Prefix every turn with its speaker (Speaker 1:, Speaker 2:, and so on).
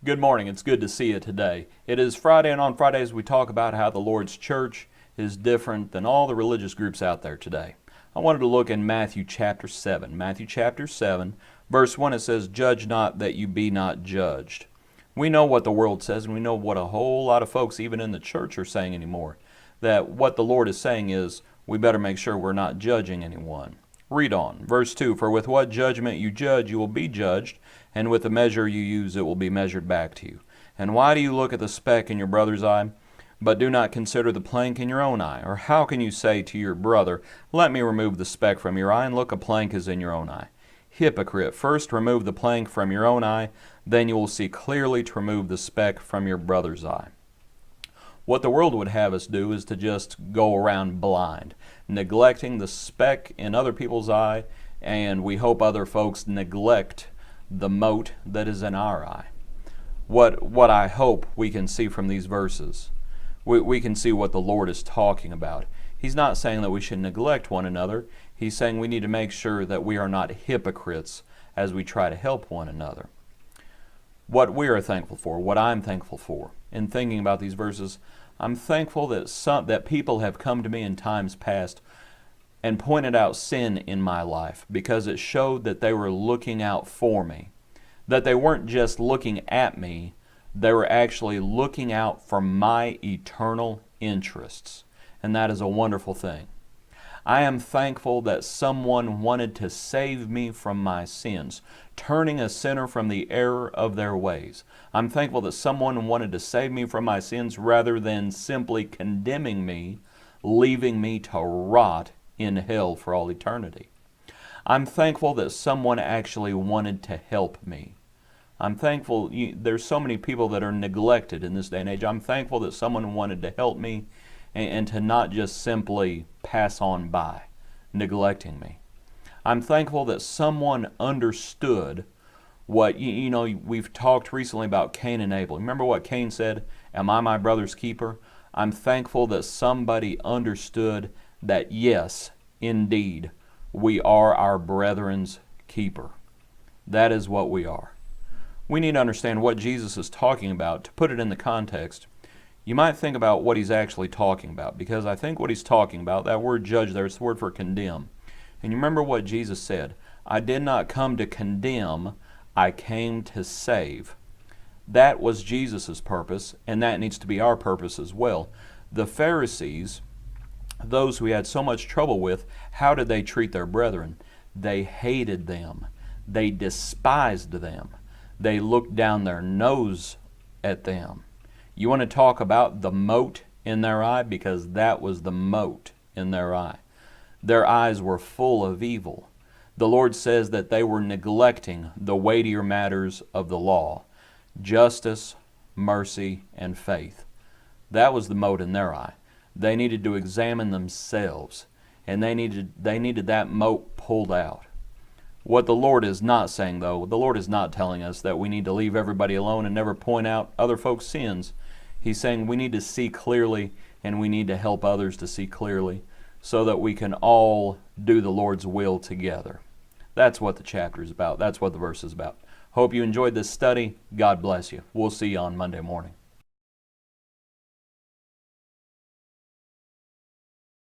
Speaker 1: Good morning. It's good to see you today. It is Friday, and on Fridays we talk about how the Lord's church is different than all the religious groups out there today. I wanted to look in Matthew chapter 7. Matthew chapter 7, verse 1, it says, "Judge not that you be not judged." We know what the world says, and we know what a whole lot of folks, even in the church, are saying anymore. That what the Lord is saying is, we better make sure we're not judging anyone. Read on. Verse 2, "For with what judgment you judge, you will be judged, and with the measure you use, it will be measured back to you. And why do you look at the speck in your brother's eye, but do not consider the plank in your own eye? Or how can you say to your brother, let me remove the speck from your eye, and look, a plank is in your own eye? Hypocrite, first remove the plank from your own eye, then you will see clearly to remove the speck from your brother's eye." What the world would have us do is to just go around blind, neglecting the speck in other people's eye, and we hope other folks neglect the mote that is in our eye. What I hope we can see from these verses, we can see what the Lord is talking about. He's not saying that we should neglect one another. He's saying we need to make sure that we are not hypocrites as we try to help one another. What we are thankful for, what I'm thankful for, in thinking about these verses, I'm thankful that people have come to me in times past and pointed out sin in my life, because it showed that they were looking out for me, that they weren't just looking at me, they were actually looking out for my eternal interests, and that is a wonderful thing. I am thankful that someone wanted to save me from my sins, turning a sinner from the error of their ways. I'm thankful that someone wanted to save me from my sins rather than simply condemning me, leaving me to rot in hell for all eternity. I'm thankful that someone actually wanted to help me. I'm thankful there's so many people that are neglected in this day and age. I'm thankful that someone wanted to help me and to not just simply pass on by, neglecting me. I'm thankful that someone understood what, we've talked recently about Cain and Abel. Remember what Cain said, "Am I my brother's keeper?" I'm thankful that somebody understood that yes, indeed, we are our brethren's keeper. That is what we are. We need to understand what Jesus is talking about. To put it in the context, you might think about what he's actually talking about, because I think what he's talking about, that word judge there, is the word for condemn. And you remember what Jesus said, "I did not come to condemn, I came to save." That was Jesus' purpose, and that needs to be our purpose as well. The Pharisees, those who he had so much trouble with, how did they treat their brethren? They hated them. They despised them. They looked down their nose at them. You want to talk about the mote in their eye? Because that was the mote in their eye. Their eyes were full of evil. The Lord says that they were neglecting the weightier matters of the law: justice, mercy, and faith. That was the mote in their eye. They needed to examine themselves, and they needed that mote pulled out. What the Lord is not saying, though, the Lord is not telling us that we need to leave everybody alone and never point out other folks' sins. He's saying we need to see clearly, and we need to help others to see clearly, so that we can all do the Lord's will together. That's what the chapter is about. That's what the verse is about. Hope you enjoyed this study. God bless you. We'll see you on Monday morning.